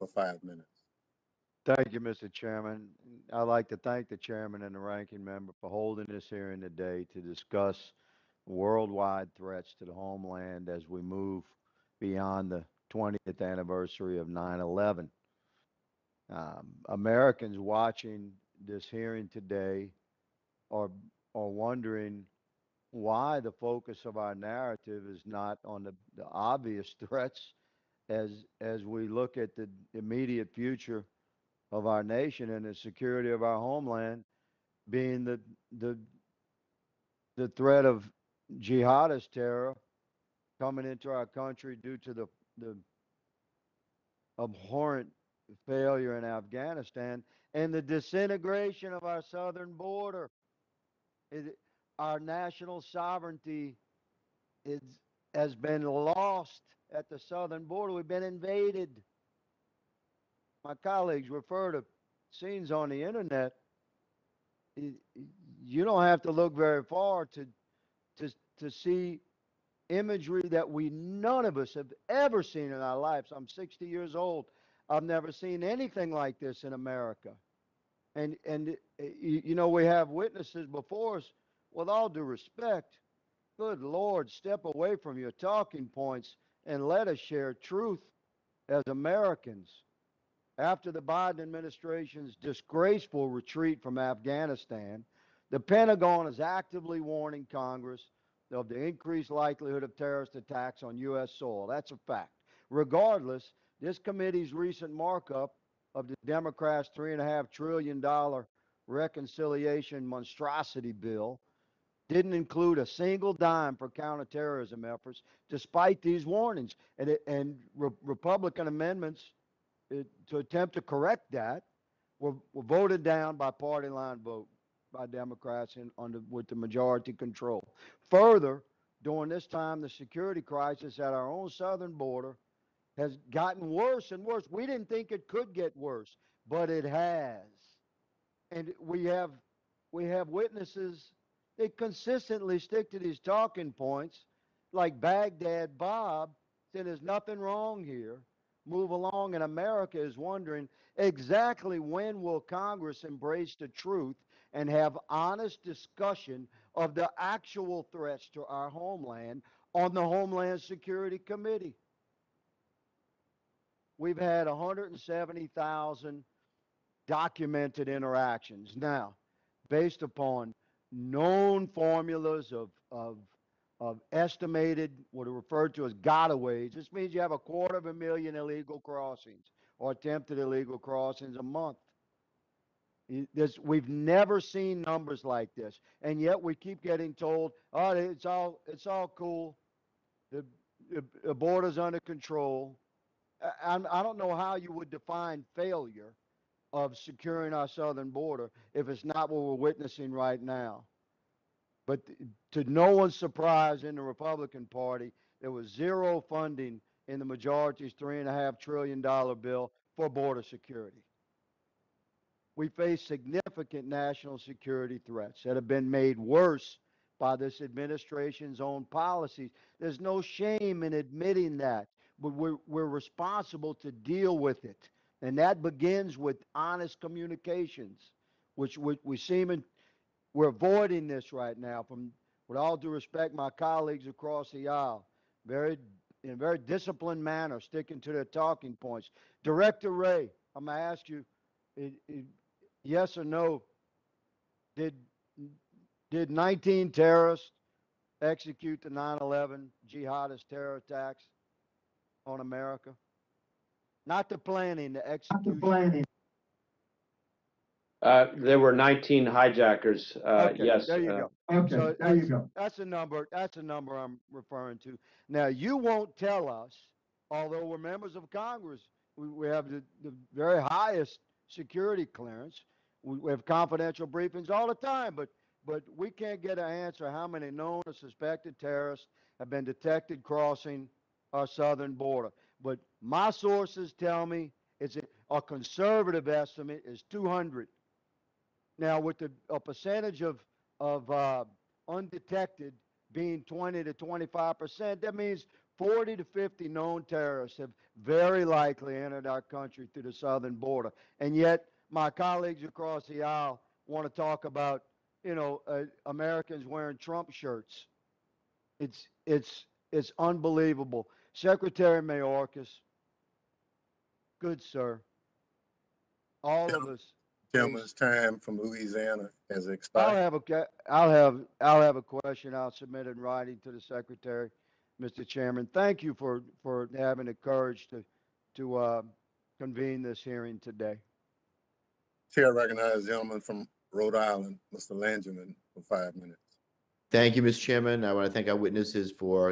for 5 minutes. Thank you, Mr. Chairman. I'd like to thank the chairman and the ranking member for holding this hearing today to discuss worldwide threats to the homeland as we move beyond the 20th anniversary of 9/11. Americans watching this hearing today are are wondering why the focus of our narrative is not on the obvious threats as we look at the immediate future of our nation and the security of our homeland being the the threat of jihadist terror coming into our country due to the abhorrent failure in Afghanistan and the disintegration of our southern border. It, our national sovereignty is, has been lost at the southern border. We've been invaded. My colleagues refer to scenes on the internet. You don't have to look very far to to see imagery that we none of us have ever seen in our lives. I'm 60 years old. I've never seen anything like this in America. And you know, we have witnesses before us. With all due respect, good Lord, step away from your talking points and let us share truth as Americans. After the Biden administration's disgraceful retreat from Afghanistan, the Pentagon is actively warning Congress of the increased likelihood of terrorist attacks on U.S. soil. That's a fact. Regardless, this committee's recent markup of the Democrats' $3.5 trillion reconciliation monstrosity bill didn't include a single dime for counterterrorism efforts, despite these warnings. And Republican amendments to attempt to correct that were voted down by party line vote by Democrats with the majority control. Further, during this time, the security crisis at our own southern border has gotten worse and worse. We didn't think it could get worse, but it has. And we have witnesses that consistently stick to these talking points, like Baghdad Bob saying there's nothing wrong here. Move along, and America is wondering exactly when will Congress embrace the truth and have honest discussion of the actual threats to our homeland on the Homeland Security Committee. We've had 170,000 documented interactions now, based upon known formulas of estimated, what are referred to as gotaways. This means you have 250,000 illegal crossings or attempted illegal crossings a month. We've never seen numbers like this, and yet we keep getting told, "Oh, it's all cool. The, the border's under control." I don't know how you would define failure of securing our southern border if it's not what we're witnessing right now. But to no one's surprise in the Republican Party, there was zero funding in the majority's $3.5 trillion bill for border security. We face significant national security threats that have been made worse by this administration's own policies. There's no shame in admitting that, but we're responsible to deal with it. And that begins with honest communications, which we seem in, we're avoiding this right now. From, with all due respect, my colleagues across the aisle, in a very disciplined manner, sticking to their talking points. Director Wray, I'm going to ask you, yes or no, did 19 terrorists execute the 9/11 jihadist terror attacks on America? Not the planning, the execution. There were 19 hijackers. Okay, yes. there you go. Okay, So there you go. that's a number. That's a number I'm referring to. Now you won't tell us, although we're members of Congress, we have the very highest security clearance. We have confidential briefings all the time, but we can't get an answer how many known or suspected terrorists have been detected crossing our southern border. But my sources tell me it's a conservative estimate is 200. Now, with a percentage of undetected being 20 to 25%, that means 40 to 50 known terrorists have very likely entered our country through the southern border. And yet, my colleagues across the aisle want to talk about, Americans wearing Trump shirts. It's unbelievable. Secretary Mayorkas, good sir. All of us Gentleman's face. time from Louisiana has I'll expired. have a I'll have a question I'll submit in writing to the secretary, Mr. Chairman. Thank you for having the courage to convene this hearing today. Chair recognizes the gentleman from Rhode Island, Mr. Langevin, for 5 minutes. Thank you, Mr. Chairman. I want to thank our witnesses for